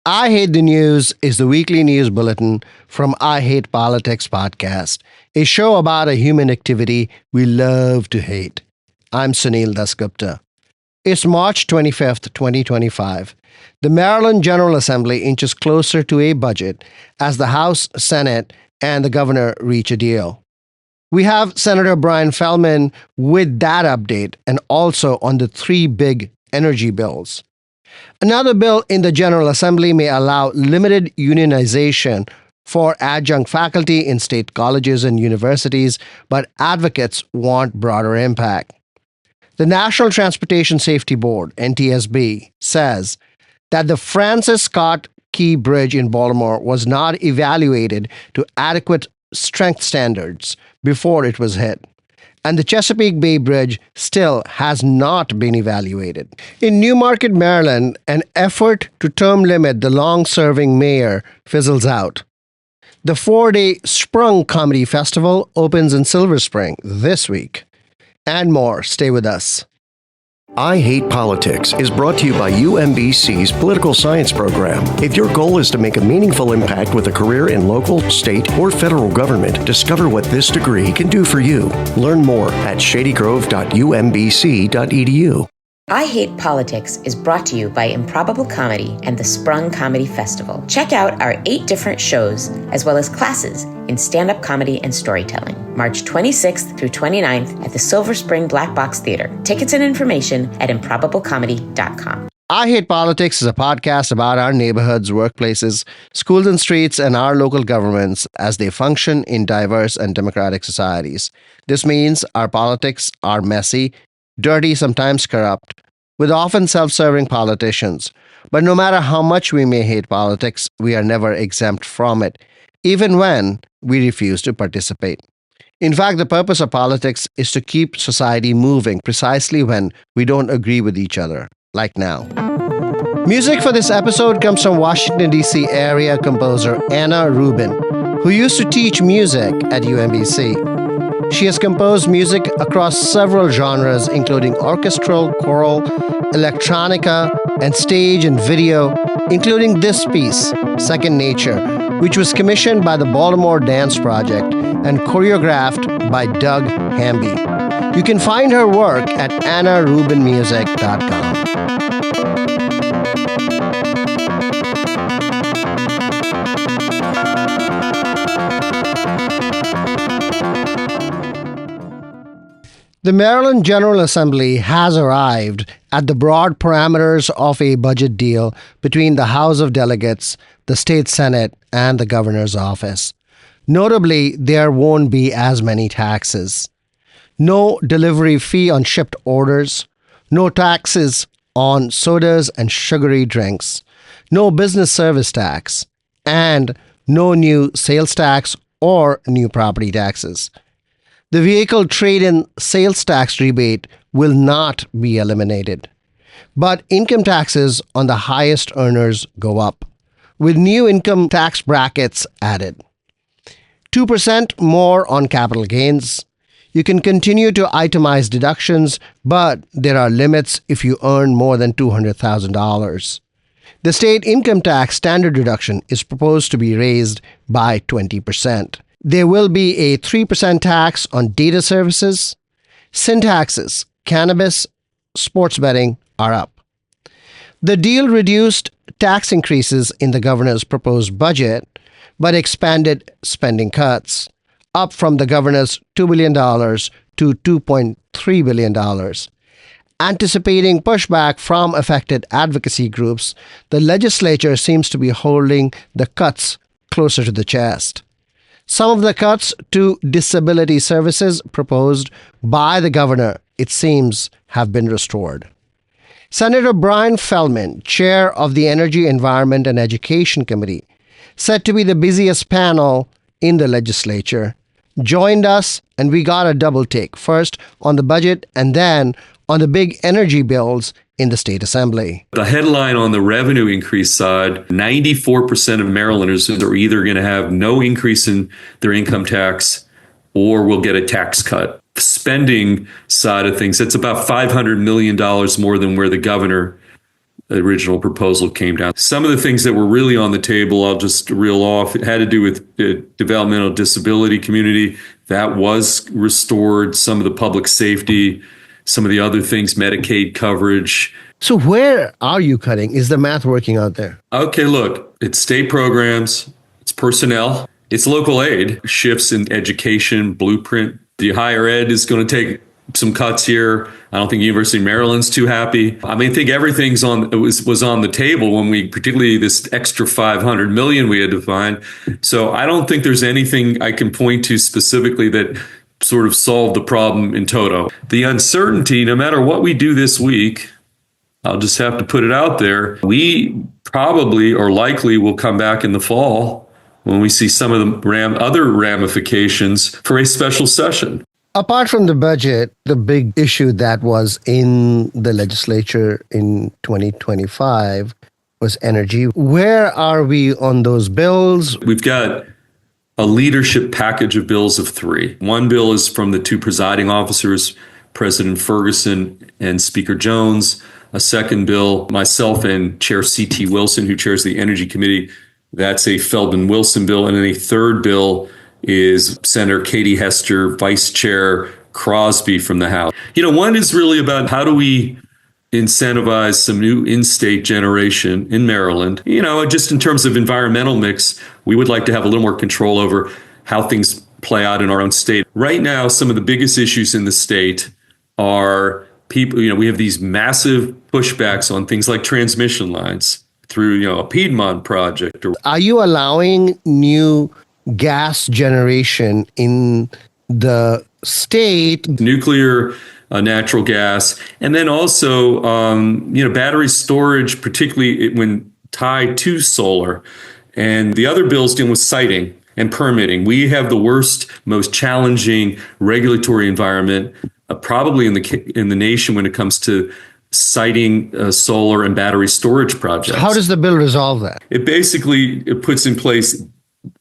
I Hate the News is the weekly news bulletin from I Hate Politics podcast, a show about a human activity we love to hate. I'm Sunil Dasgupta. It's March 25th, 2025. The Maryland General Assembly inches closer to a budget as the House, Senate, and the governor reach a deal. We have Senator Brian Feldman with that update and also on the three big energy bills. Another bill in the General Assembly may allow limited unionization for adjunct faculty in state colleges and universities, but advocates want broader impact. The National Transportation Safety Board, NTSB, says that the Francis Scott Key Bridge in Baltimore was not evaluated to adequate strength standards before it was hit. And the Chesapeake Bay Bridge still has not been evaluated. In Newmarket, Maryland, an effort to term limit the long-serving mayor fizzles out. The 4-day Sprung Comedy Festival opens in Silver Spring this week. And more. Stay with us. I Hate Politics is brought to you by UMBC's Political Science Program. If your goal is to make a meaningful impact with a career in local, state, or federal government, discover what this degree can do for you. Learn more at shadygrove.umbc.edu. I Hate Politics is brought to you by Improbable Comedy and the Sprung Comedy Festival. Check out our 8 different shows, as well as classes in stand-up comedy and storytelling. March 26th through 29th at the Silver Spring Black Box Theater. Tickets and information at improbablecomedy.com. I Hate Politics is a podcast about our neighborhoods, workplaces, schools and streets, and our local governments as they function in diverse and democratic societies. This means our politics are messy, dirty, sometimes corrupt, with often self-serving politicians. But no matter how much we may hate politics, we are never exempt from it, even when we refuse to participate. In fact, the purpose of politics is to keep society moving precisely when we don't agree with each other, like now. Music for this episode comes from Washington, D.C. area composer Anna Rubin, who used to teach music at UMBC. She has composed music across several genres, including orchestral, choral, electronica, and stage and video, including this piece, Second Nature, which was commissioned by the Baltimore Dance Project and choreographed by Doug Hamby. You can find her work at annarubinmusic.com. The Maryland General Assembly has arrived at the broad parameters of a budget deal between the House of Delegates, the State Senate, and the Governor's Office. Notably, there won't be as many taxes. No delivery fee on shipped orders, no taxes on sodas and sugary drinks, no business service tax, and no new sales tax or new property taxes. The vehicle trade-in sales tax rebate will not be eliminated, but income taxes on the highest earners go up, with new income tax brackets added. 2% more on capital gains. You can continue to itemize deductions, but there are limits if you earn more than $200,000. The state income tax standard deduction is proposed to be raised by 20%. There will be a 3% tax on data services. Sin taxes, cannabis, sports betting are up. The deal reduced tax increases in the governor's proposed budget, but expanded spending cuts, up from the governor's $2 billion to $2.3 billion. Anticipating pushback from affected advocacy groups, the legislature seems to be holding the cuts closer to the chest. Some of the cuts to disability services proposed by the governor, it seems, have been restored. Senator Brian Feldman, chair of the Energy, Environment, and Education Committee, said to be the busiest panel in the legislature, joined us, and we got a double take, first on the budget and then on the big energy bills in the state assembly. The headline on the revenue increase side, 94% of Marylanders are either going to have no increase in their income tax or will get a tax cut. The spending side of things, it's about $500 million more than where the governor the original proposal came down. Some of the things that were really on the table, I'll just reel off. It had to do with the developmental disability community. That was restored. Some of the public safety, some of the other things, Medicaid coverage. So where are you cutting? Is the math working out there? Okay, look, it's state programs, it's personnel, it's local aid, shifts in education, blueprint. The higher ed is going to take some cuts here. I don't think University of Maryland's too happy. I mean, I think everything's was on the table when we, particularly this extra $500 million we had to find. So I don't think there's anything I can point to specifically that sort of solved the problem in toto. The uncertainty, no matter what we do this week, I'll just have to put it out there. We probably or likely will come back in the fall when we see some of the other ramifications for a special session. Apart from the budget, the big issue that was in the legislature in 2025 was energy. Where are we on those bills? We've got a leadership package of bills of 3. One bill is from the 2 presiding officers, President Ferguson and Speaker Jones. A second bill, myself and Chair C.T. Wilson, who chairs the Energy Committee. That's a Feldman-Wilson bill. And then a third bill is Senator Katie Hester, Vice Chair Crosby from the House. One is really about how do we incentivize some new in-state generation in Maryland. Just in terms of environmental mix, we would like to have a little more control over how things play out in our own state. Right now, some of the biggest issues in the state are people, we have these massive pushbacks on things like transmission lines through, a Piedmont project. Are you allowing new gas generation in the state? Nuclear, natural gas, and then also, battery storage, particularly when tied to solar. And the other bills dealing with siting and permitting. We have the worst, most challenging regulatory environment probably in the nation when it comes to siting solar and battery storage projects. How does the bill resolve that? It puts in place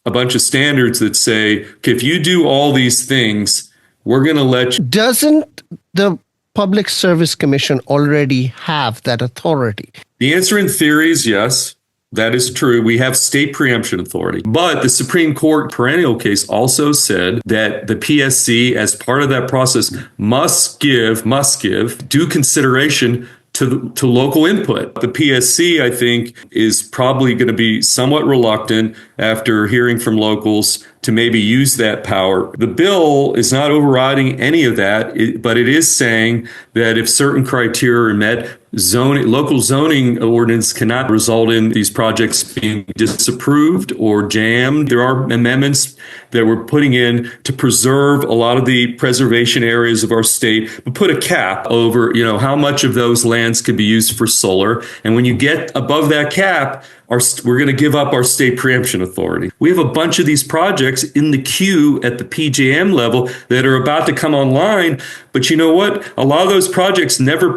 a bunch of standards that say, okay, if you do all these things, we're going to let you. Doesn't the Public Service Commission already have that authority? The answer in theory is yes. That is true. We have state preemption authority. But the Supreme Court perennial case also said that the PSC, as part of that process, must give due consideration to local input. The PSC, I think, is probably going to be somewhat reluctant after hearing from locals to maybe use that power. The bill is not overriding any of that, but it is saying that if certain criteria are met, local zoning ordinance cannot result in these projects being disapproved or jammed. There are amendments that we're putting in to preserve a lot of the preservation areas of our state, but put a cap over, how much of those lands could be used for solar. And when you get above that cap, we're going to give up our state preemption authority. We have a bunch of these projects in the queue at the PJM level that are about to come online. But you know what? A lot of those projects never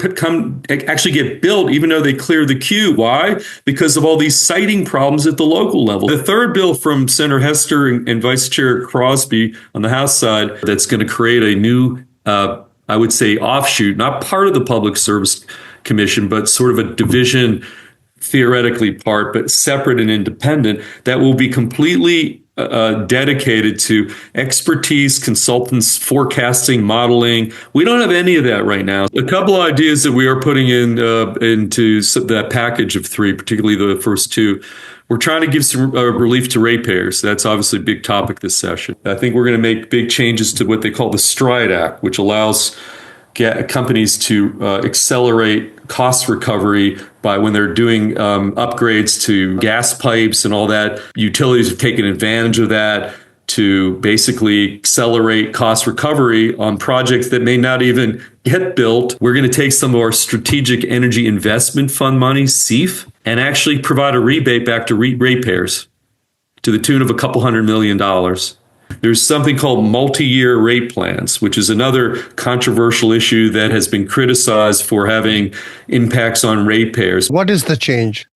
actually get built, even though they clear the queue. Why? Because of all these siting problems at the local level. The third bill from Senator Hester and Vice Chair Crosby on the House side that's going to create a new, I would say, offshoot, not part of the Public Service Commission, but sort of a division, theoretically part, but separate and independent, that will be completely dedicated to expertise, consultants, forecasting, modeling. We don't have any of that right now. A couple of ideas that we are putting into that package of 3, particularly the first 2. We're trying to give some relief to ratepayers. That's obviously a big topic this session. I think we're going to make big changes to what they call the STRIDE Act, which allows companies to accelerate cost recovery by when they're doing upgrades to gas pipes and all that. Utilities have taken advantage of that to basically accelerate cost recovery on projects that may not even get built. We're going to take some of our Strategic Energy Investment Fund money, SEIF, and actually provide a rebate back to ratepayers to the tune of $200 million. There's something called multi-year rate plans, which is another controversial issue that has been criticized for having impacts on ratepayers. What is the change?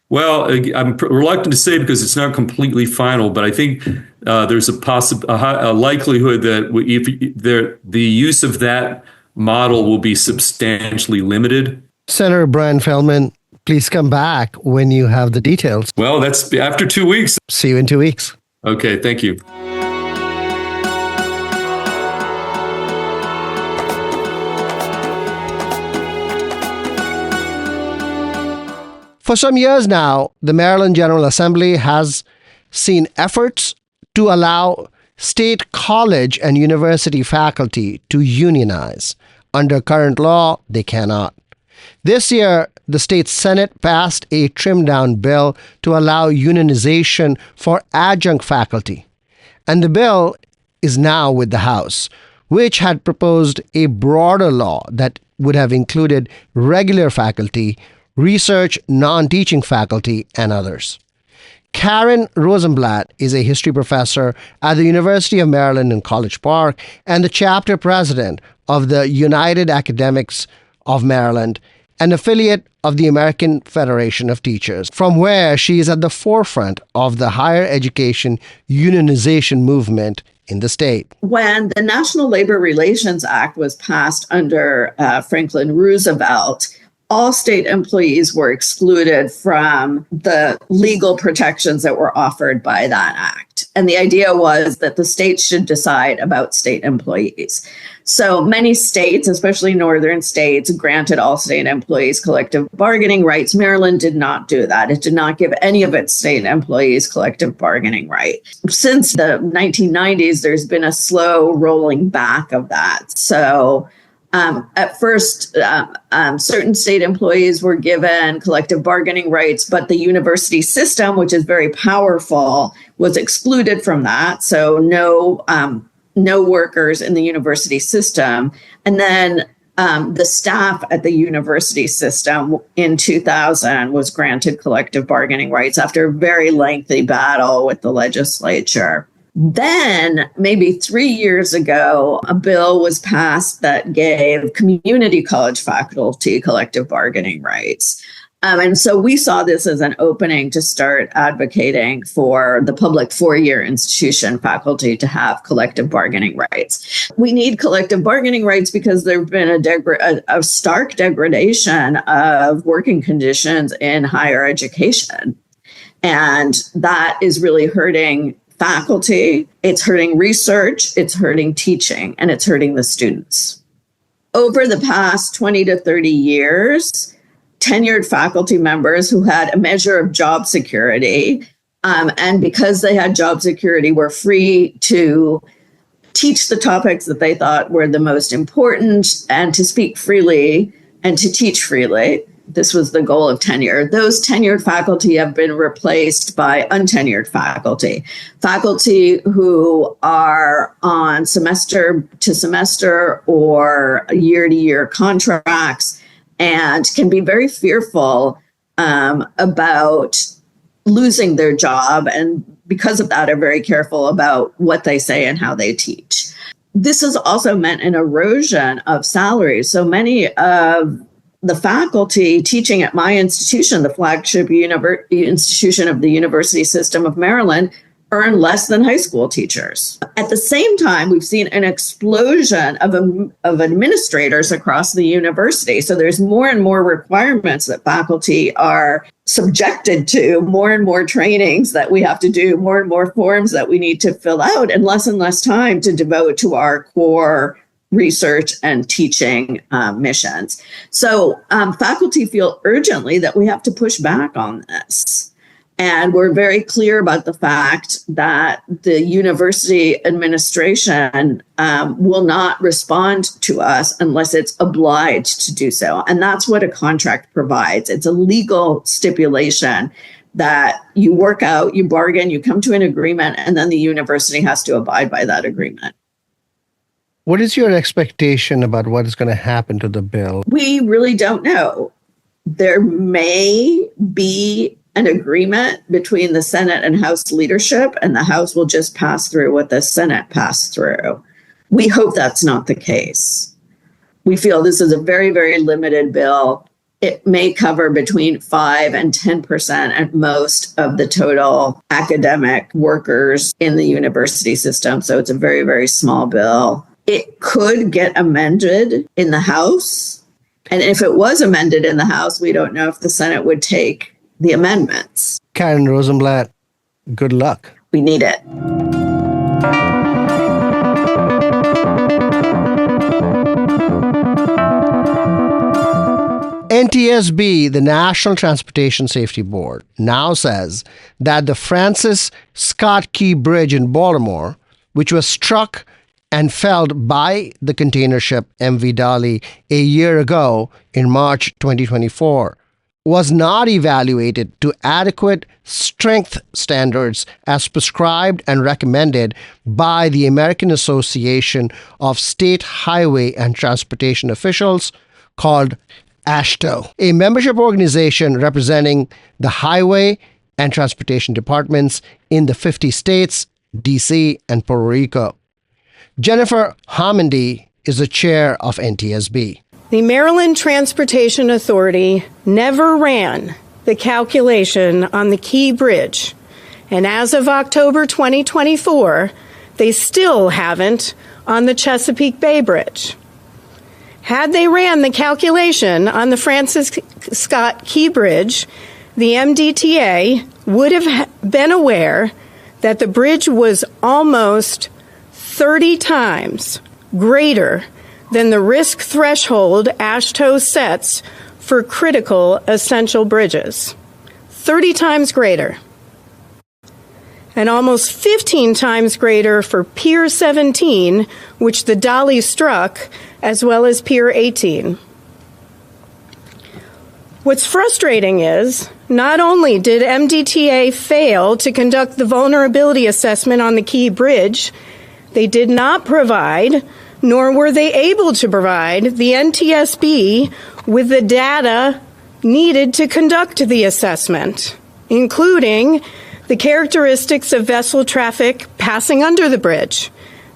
Well, I'm reluctant to say because it's not completely final, but I think there's a likelihood that the use of that model will be substantially limited. Senator Brian Feldman, Please come back when you have the details. Well, that's after 2 weeks. See you in 2 weeks. Okay, thank you. For some years now, the Maryland General Assembly has seen efforts to allow state college and university faculty to unionize. Under current law, they cannot. This year, the state Senate passed a trimmed-down bill to allow unionization for adjunct faculty. And the bill is now with the House, which had proposed a broader law that would have included regular faculty, research, non-teaching faculty, and others. Karen Rosenblatt is a history professor at the University of Maryland in College Park and the chapter president of the United Academics of Maryland, an affiliate of the American Federation of Teachers, from where she is at the forefront of the higher education unionization movement in the state. When the National Labor Relations Act was passed under Franklin Roosevelt, all state employees were excluded from the legal protections that were offered by that act. And the idea was that the states should decide about state employees. So many states, especially northern states, granted all state employees collective bargaining rights. Maryland did not do that. It did not give any of its state employees collective bargaining right. Since the 1990s, there's been a slow rolling back of that. So at first, certain state employees were given collective bargaining rights, but the university system, which is very powerful, was excluded from that. So no workers in the university system. And then the staff at the university system in 2000 was granted collective bargaining rights after a very lengthy battle with the legislature. Then, maybe 3 years ago, a bill was passed that gave community college faculty collective bargaining rights. And so we saw this as an opening to start advocating for the public four-year institution faculty to have collective bargaining rights. We need collective bargaining rights because there have been a stark degradation of working conditions in higher education. And that is really hurting faculty, it's hurting research, it's hurting teaching, and it's hurting the students. Over the past 20 to 30 years, tenured faculty members who had a measure of job security, and because they had job security, were free to teach the topics that they thought were the most important and to speak freely and to teach freely. This was the goal of tenure. Those tenured faculty have been replaced by untenured faculty, faculty who are on semester to semester or year to year contracts and can be very fearful about losing their job. And because of that, are very careful about what they say and how they teach. This has also meant an erosion of salaries. So many of the faculty teaching at my institution, the flagship institution of the University System of Maryland, earn less than high school teachers. At the same time, we've seen an explosion of administrators across the university. So there's more and more requirements that faculty are subjected to, more and more trainings that we have to do, more and more forms that we need to fill out, and less time to devote to our core research and teaching missions. So faculty feel urgently that we have to push back on this. And we're very clear about the fact that the university administration will not respond to us unless it's obliged to do so. And that's what a contract provides. It's a legal stipulation that you work out, you bargain, you come to an agreement, and then the university has to abide by that agreement. What is your expectation about what is going to happen to the bill? We really don't know. There may be an agreement between the Senate and House leadership, and the House will just pass through what the Senate passed through. We hope that's not the case. We feel this is a very, very limited bill. It may cover between 5 and 10% at most of the total academic workers in the university system. So it's a very, very small bill. It could get amended in the House. And if it was amended in the House, we don't know if the Senate would take the amendments. Karen Rosenblatt, good luck. We need it. NTSB, the National Transportation Safety Board, now says that the Francis Scott Key Bridge in Baltimore, which was struck and felled by the container ship MV Dali a year ago in March 2024, was not evaluated to adequate strength standards as prescribed and recommended by the American Association of State Highway and Transportation Officials, called AASHTO, a membership organization representing the highway and transportation departments in the 50 states, D.C., and Puerto Rico. Jennifer Homendy is the chair of NTSB. The Maryland Transportation Authority never ran the calculation on the Key Bridge, and as of October 2024, they still haven't on the Chesapeake Bay Bridge. Had they ran the calculation on the Francis Scott Key Bridge, the MDTA would have been aware that the bridge was almost 30 times greater than the risk threshold AASHTO sets for critical essential bridges. 30 times greater. And almost 15 times greater for Pier 17, which the Dali struck, as well as Pier 18. What's frustrating is, not only did MDTA fail to conduct the vulnerability assessment on the Key Bridge, they did not provide, nor were they able to provide, the NTSB with the data needed to conduct the assessment, including the characteristics of vessel traffic passing under the bridge,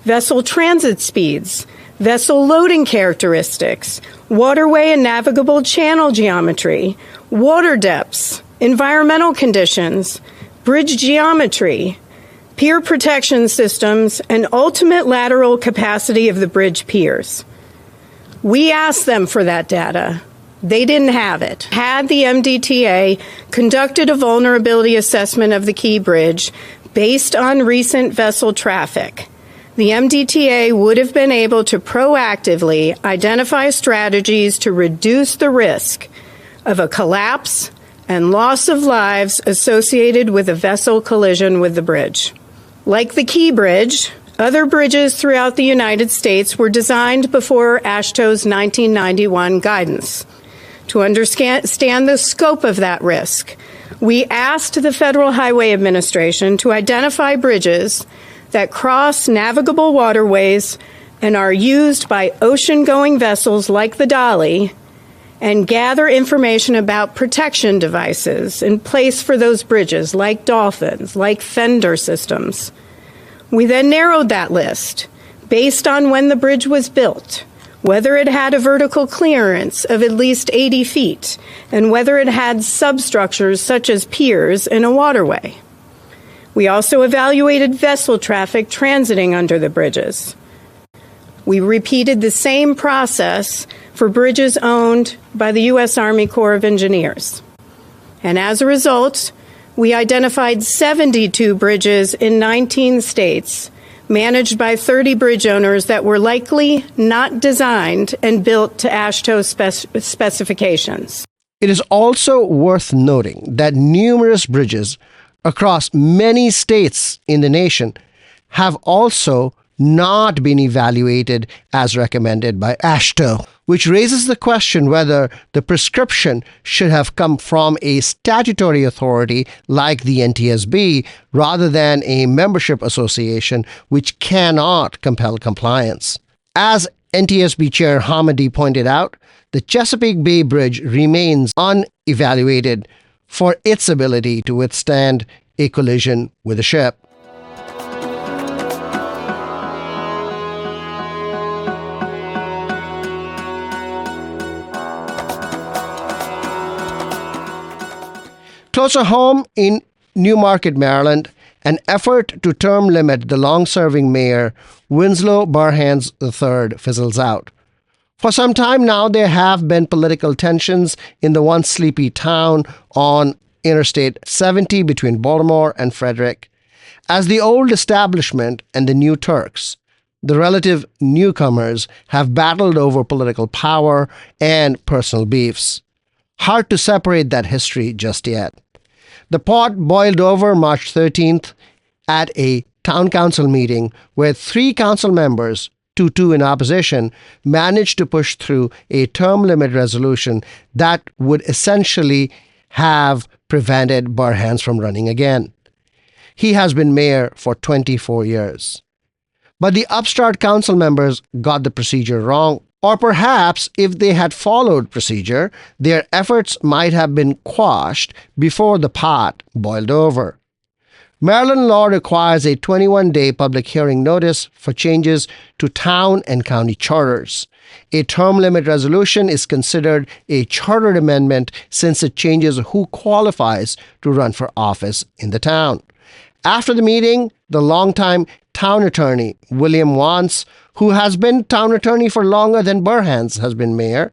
vessel transit speeds, vessel loading characteristics, waterway and navigable channel geometry, water depths, environmental conditions, bridge geometry, pier protection systems, and ultimate lateral capacity of the bridge piers. We asked them for that data. They didn't have it. Had the MDTA conducted a vulnerability assessment of the Key Bridge based on recent vessel traffic, the MDTA would have been able to proactively identify strategies to reduce the risk of a collapse and loss of lives associated with a vessel collision with the bridge. Like the Key Bridge, other bridges throughout the United States were designed before AASHTO's 1991 guidance. To understand the scope of that risk, we asked the Federal Highway Administration to identify bridges that cross navigable waterways and are used by ocean-going vessels like the Dali, and gather information about protection devices in place for those bridges, like dolphins, like fender systems. We then narrowed that list based on when the bridge was built, whether it had a vertical clearance of at least 80 feet, and whether it had substructures such as piers in a waterway. We also evaluated vessel traffic transiting under the bridges. We repeated the same process for bridges owned by the U.S. Army Corps of Engineers. And as a result, we identified 72 bridges in 19 states, managed by 30 bridge owners that were likely not designed and built to AASHTO specifications. It is also worth noting that numerous bridges across many states in the nation have also not been evaluated as recommended by AASHTO, which raises the question whether the prescription should have come from a statutory authority like the NTSB rather than a membership association which cannot compel compliance. As NTSB Chair Hamadi pointed out, the Chesapeake Bay Bridge remains unevaluated for its ability to withstand a collision with a ship. Closer home in Newmarket, Maryland, an effort to term limit the long-serving mayor, Winslow Barhans III, fizzles out. For some time now, there have been political tensions in the once sleepy town on Interstate 70 between Baltimore and Frederick, as the old establishment and the new Turks, the relative newcomers, have battled over political power and personal beefs. Hard to separate that history just yet. The pot boiled over March 13th at a town council meeting where 3 council members, 2-2 in opposition, managed to push through a term limit resolution that would essentially have prevented Burhans from running again. He has been mayor for 24 years. But the upstart council members got the procedure wrong, or perhaps if they had followed procedure, their efforts might have been quashed before the pot boiled over. Maryland law requires a 21-day public hearing notice for changes to town and county charters. A term limit resolution is considered a chartered amendment since it changes who qualifies to run for office in the town. After the meeting, the longtime town attorney, William Wance, who has been town attorney for longer than Burhans has been mayor,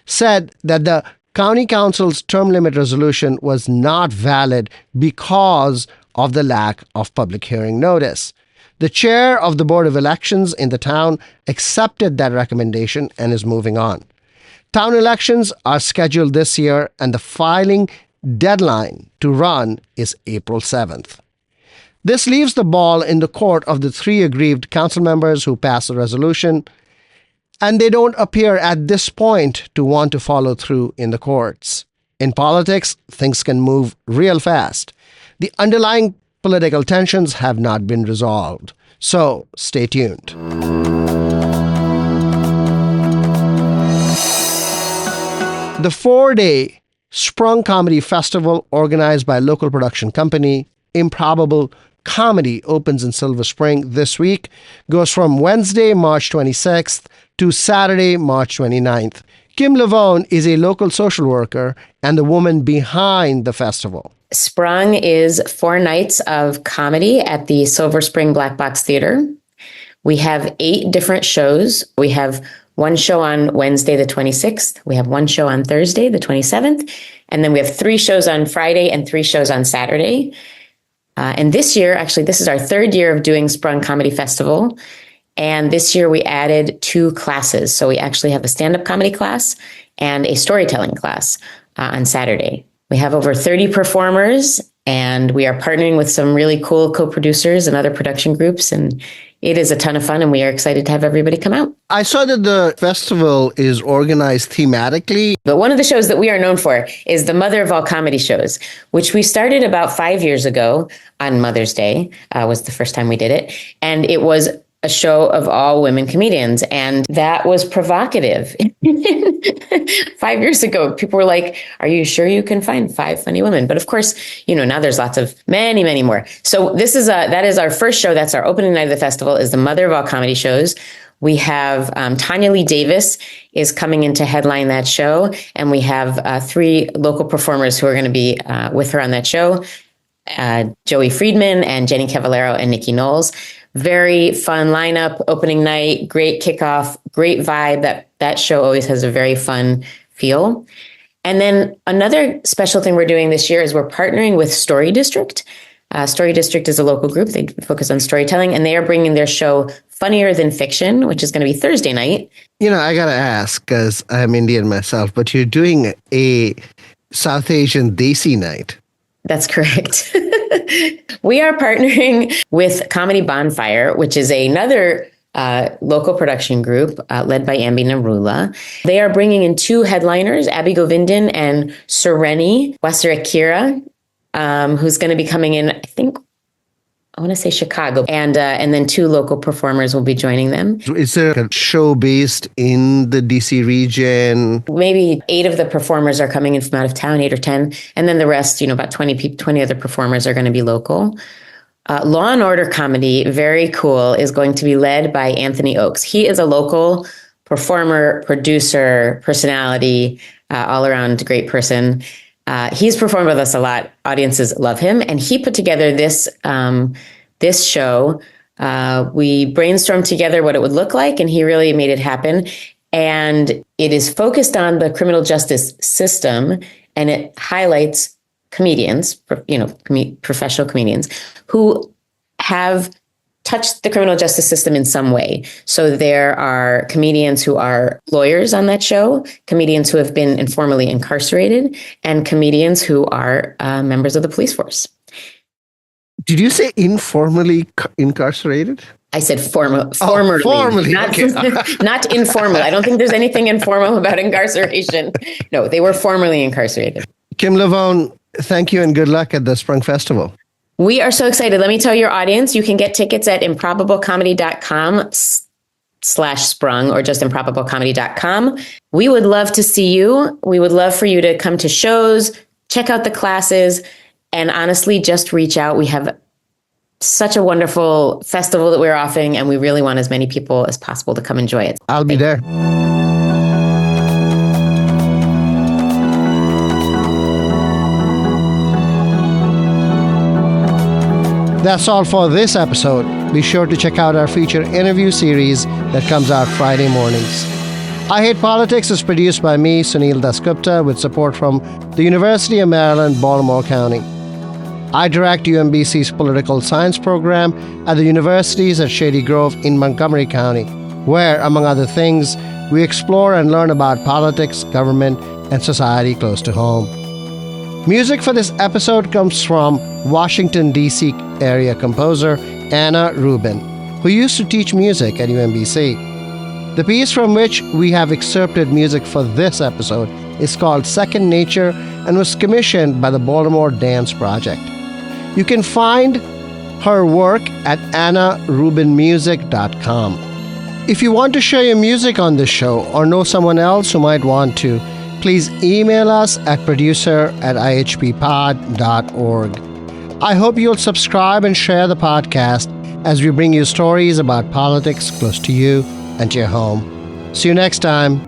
said that the county council's term limit resolution was not valid because of the lack of public hearing notice. The chair of the Board of Elections in the town accepted that recommendation and is moving on. Town elections are scheduled this year, and the filing deadline to run is April 7th. This leaves the ball in the court of the 3 aggrieved council members who passed the resolution, and they don't appear at this point to want to follow through in the courts. In politics, things can move real fast. The underlying political tensions have not been resolved. So, stay tuned. The 4-day Sprung Comedy Festival, organized by local production company Improbable Comedy, opens in Silver Spring this week, goes from Wednesday, March 26th to Saturday, March 29th. Kim Lavone is a local social worker and the woman behind the festival. Sprung is 4 nights of comedy at the Silver Spring Black Box Theater. We have 8 different shows. We have 1 show on Wednesday, the 26th. We have 1 show on Thursday, the 27th. And then we have 3 shows on Friday and 3 shows on Saturday. And this year, actually, this is our 3rd year of doing Sprung Comedy Festival. And this year we added 2 classes. So we actually have a stand-up comedy class and a storytelling class on Saturday. We have over 30 performers, and we are partnering with some really cool co-producers and other production groups. And it is a ton of fun, and we are excited to have everybody come out. I saw that the festival is organized thematically. But one of the shows that we are known for is the mother of all comedy shows, which we started about 5 years ago on Mother's Day, was the first time we did it. And it was a show of all women comedians. And that was provocative. 5 years ago, people were like, are you sure you can find 5 funny women? But of course, now there's lots of many more. So that is our first show. That's our opening night of the festival, is the mother of all comedy shows. We have Tanya Lee Davis is coming in to headline that show. And we have 3 local performers who are going to be with her on that show. Joey Friedman and Jenny Cavallero and Nikki Knowles. Very fun lineup, opening night, great kickoff, great vibe. That show always has a very fun feel. And then another special thing we're doing this year is we're partnering with Story District. Story District is a local group. They focus on storytelling, and they are bringing their show Funnier Than Fiction, which is going to be Thursday night. I got to ask, because I'm Indian myself, but you're doing a South Asian Desi night. That's correct. We are partnering with Comedy Bonfire, which is another local production group led by Ambi Narula. They are bringing in 2 headliners, Abby Govindan and Sereni Wasarakira, who's going to be coming in, I want to say Chicago. And then 2 local performers will be joining them. Is there a show based in the DC region? Maybe 8 of the performers are coming in from out of town, 8 or 10. And then the rest, about 20 other performers are going to be local. Law and Order Comedy, very cool, is going to be led by Anthony Oakes. He is a local performer, producer, personality, all around great person. He's performed with us a lot. Audiences love him. And he put together this show. We brainstormed together what it would look like, and he really made it happen. And it is focused on the criminal justice system, and it highlights comedians, professional comedians who have touched the criminal justice system in some way. So there are comedians who are lawyers on that show, comedians who have been informally incarcerated, and comedians who are members of the police force. Did you say informally incarcerated? I said formerly. Formally. Not, Okay. not informal. I don't think there's anything informal about incarceration. No, they were formerly incarcerated. Kim Lavone, thank you and good luck at the Sprung Festival. We are so excited. Let me tell your audience, you can get tickets at improbablecomedy.com/sprung or just improbablecomedy.com. We would love to see you. We would love for you to come to shows, check out the classes, and honestly, just reach out. We have such a wonderful festival that we're offering, and we really want as many people as possible to come enjoy it. I'll be there. That's all for this episode. Be sure to check out our feature interview series that comes out Friday mornings. I Hate Politics is produced by me, Sunil Dasgupta, with support from the University of Maryland, Baltimore County. I direct UMBC's political science program at the universities at Shady Grove in Montgomery County, where, among other things, we explore and learn about politics, government, and society close to home. Music for this episode comes from Washington, D.C. area composer Anna Rubin, who used to teach music at UMBC. The piece from which we have excerpted music for this episode is called Second Nature and was commissioned by the Baltimore Dance Project. You can find her work at annarubinmusic.com. If you want to share your music on this show or know someone else who might want to, please email us at producer@ihppod.org. I hope you'll subscribe and share the podcast as we bring you stories about politics close to you and to your home. See you next time.